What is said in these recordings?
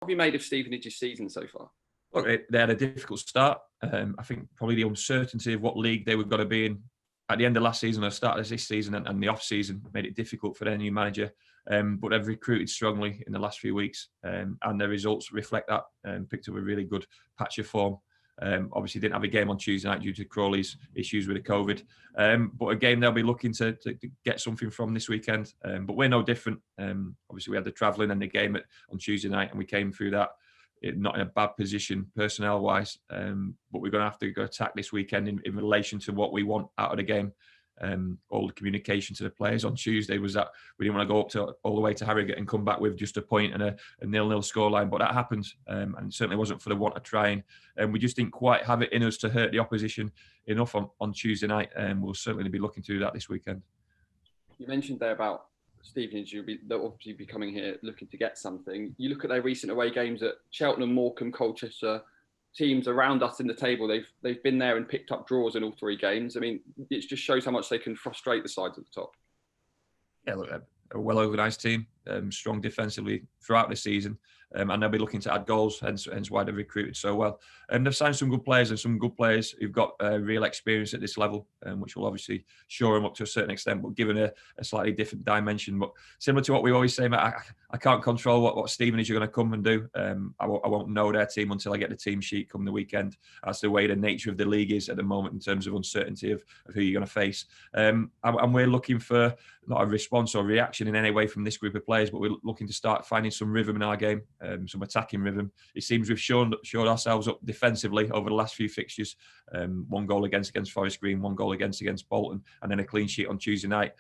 have you made of Stevenage's season so far? Look, they had a difficult start. I think probably the uncertainty of what league they were going to be in at the end of last season or start of this season and the off-season made it difficult for their new manager. But they've recruited strongly in the last few weeks, and their results reflect that. Picked up a really good patch of form. Obviously, didn't have a game on Tuesday night due to Crawley's issues with the COVID. But a game they'll be looking to get something from this weekend. But we're no different. Obviously, we had the travelling and the game on Tuesday night, and we came through that not in a bad position personnel-wise. But we're going to have to go attack this weekend in relation to what we want out of the game. All the communication to the players on Tuesday was that we didn't want to go up all the way to Harrogate and come back with just a point and a 0-0 scoreline, but that happened, and it certainly wasn't for the want of trying. And we just didn't quite have it in us to hurt the opposition enough on Tuesday night, and we'll certainly be looking to do that this weekend. You mentioned there about Stevenage, they'll obviously be coming here looking to get something. You look at their recent away games at Cheltenham, Morecambe, Colchester, teams around us in the table, they've been there and picked up draws in all three games. I mean, it just shows how much they can frustrate the sides at the top. Yeah, look, a well-organised team, strong defensively throughout the season, and they'll be looking to add goals, hence why they've recruited so well. They've signed some good players who've got real experience at this level, which will obviously shore them up to a certain extent, but given a slightly different dimension. But similar to what we always say, mate, I can't control what Stevenage are going to come and do. I won't know their team until I get the team sheet come the weekend. That's the way the nature of the league is at the moment in terms of uncertainty of who you're going to face. And we're looking for not a response or reaction in any way from this group of players, but we're looking to start finding some rhythm in our game, some attacking rhythm. It seems we've shown ourselves up defensively over the last few fixtures. One goal against Forest Green, one goal against Bolton, and then a clean sheet on Tuesday night.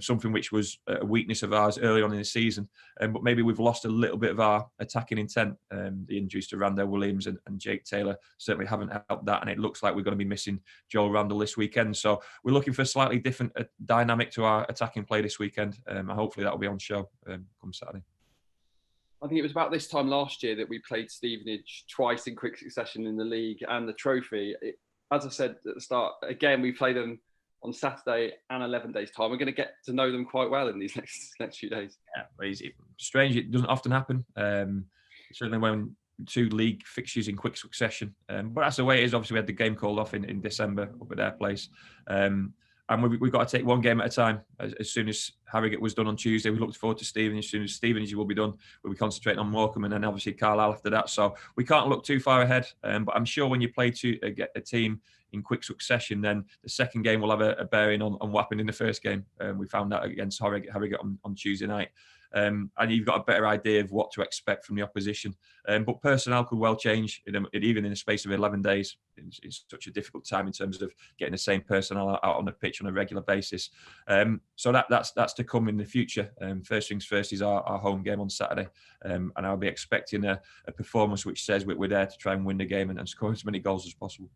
Something which was a weakness of ours early on in the season, but maybe we've lost a little bit of our attacking intent. The injuries to Randell Williams and Jake Taylor certainly haven't helped that, and it looks like we're going to be missing Joel Randall this weekend. So we're looking for a slightly different dynamic to our attacking play this weekend. Hopefully that will be on show come Saturday. I think it was about this time last year that we played Stevenage twice in quick succession in the league and the trophy. As I said at the start, again, we play them on Saturday and 11 days' time. We're going to get to know them quite well in these next few days. Yeah, it's strange. It doesn't often happen. Certainly when two league fixtures in quick succession. But that's the way it is. Obviously, we had the game called off in December up at their place. And we've got to take one game at a time. As soon as Harrogate was done on Tuesday, we looked forward to Stevenage. As soon as Stevenage will be done, we'll be concentrating on Morecambe and then obviously Carlisle after that. So we can't look too far ahead. But I'm sure when you play a team in quick succession, then the second game will have a bearing on what happened in the first game. We found that against Harrogate on Tuesday night. And you've got a better idea of what to expect from the opposition. But personnel could well change, even in the space of 11 days. It's such a difficult time in terms of getting the same personnel out on the pitch on a regular basis. So that's to come in the future. First things first is our home game on Saturday. And I'll be expecting a performance which says we're there to try and win the game and score as many goals as possible.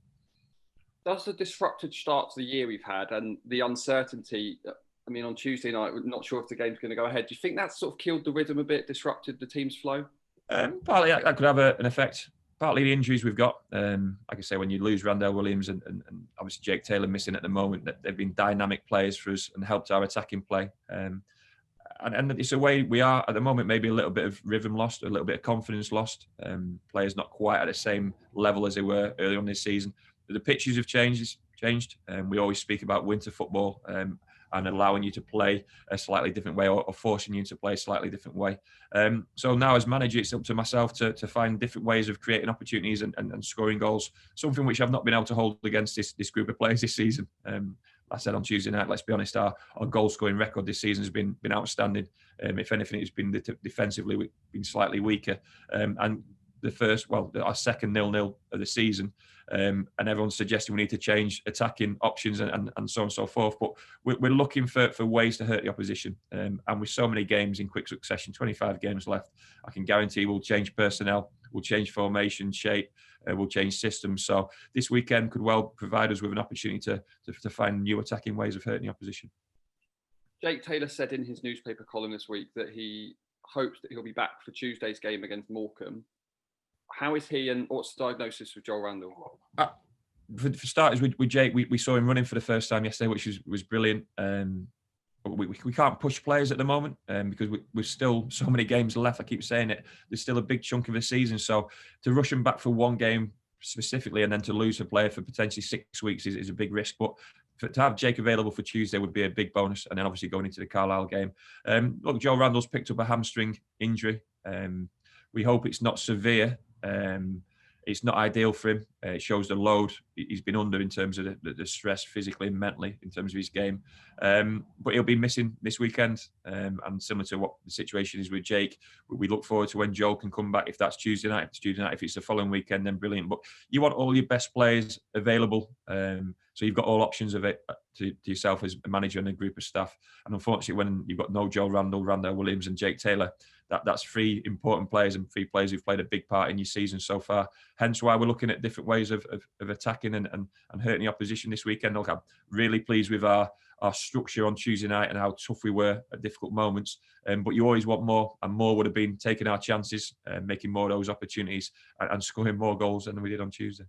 Does the disrupted start to the year we've had and the uncertainty, I mean, on Tuesday night, we're not sure if the game's going to go ahead. Do you think that's sort of killed the rhythm a bit, disrupted the team's flow? Partly that could have an effect. Partly the injuries we've got. Like I say, when you lose Randell Williams and obviously Jake Taylor missing at the moment, they've been dynamic players for us and helped our attacking play. And it's a way we are at the moment, maybe a little bit of rhythm lost, a little bit of confidence lost. Players not quite at the same level as they were early on this season. The pitches have changed. We always speak about winter football and allowing you to play a slightly different way or forcing you to play a slightly different way. So now as manager, it's up to myself to find different ways of creating opportunities and scoring goals, something which I've not been able to hold against this group of players this season. I said on Tuesday night, let's be honest, our goal scoring record this season has been outstanding. If anything, it's been defensively, we've been slightly weaker. And our second 0-0 of the season, and everyone's suggesting we need to change attacking options and so on and so forth. But we're looking for ways to hurt the opposition. And with so many games in quick succession, 25 games left, I can guarantee we'll change personnel, we'll change formation, shape, we'll change systems. So this weekend could well provide us with an opportunity to find new attacking ways of hurting the opposition. Jake Taylor said in his newspaper column this week that he hopes that he'll be back for Tuesday's game against Morecambe. How is he, and what's the diagnosis with Joel Randall? For starters, with Jake, we saw him running for the first time yesterday, which was brilliant. we can't push players at the moment because we've still so many games left. I keep saying it. There's still a big chunk of the season. So to rush them back for one game specifically and then to lose a player for potentially 6 weeks is a big risk. But to have Jake available for Tuesday would be a big bonus. And then obviously going into the Carlisle game. Look, Joe Randall's picked up a hamstring injury. We hope it's not severe. It's not ideal for him. It shows the load he's been under in terms of the stress physically and mentally in terms of his game. But he'll be missing this weekend. And similar to what the situation is with Jake, we look forward to when Joel can come back. If that's Tuesday night, if it's the following weekend, then brilliant. But you want all your best players available. So you've got all options of it to yourself as a manager and a group of staff. And unfortunately, when you've got no Joel Randall, Randall Williams and Jake Taylor, that's 3 important players and 3 players who've played a big part in your season so far. Hence why we're looking at different ways of attacking and hurting the opposition this weekend. Look, I'm really pleased with our structure on Tuesday night and how tough we were at difficult moments. But you always want more, and more would have been taking our chances, making more of those opportunities and scoring more goals than we did on Tuesday.